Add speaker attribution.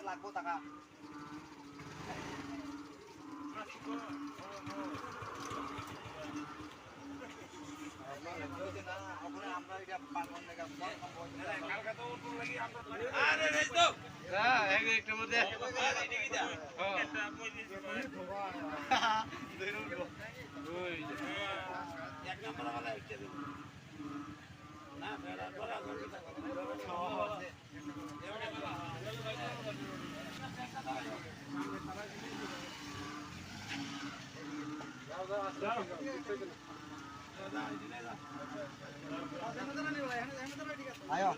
Speaker 1: লাগবো টাকা আমরা এটা পাগল লেগে একটা মধ্যে এক নম্বর वाला একটা দেব না বেড়া করা করতে আয়ো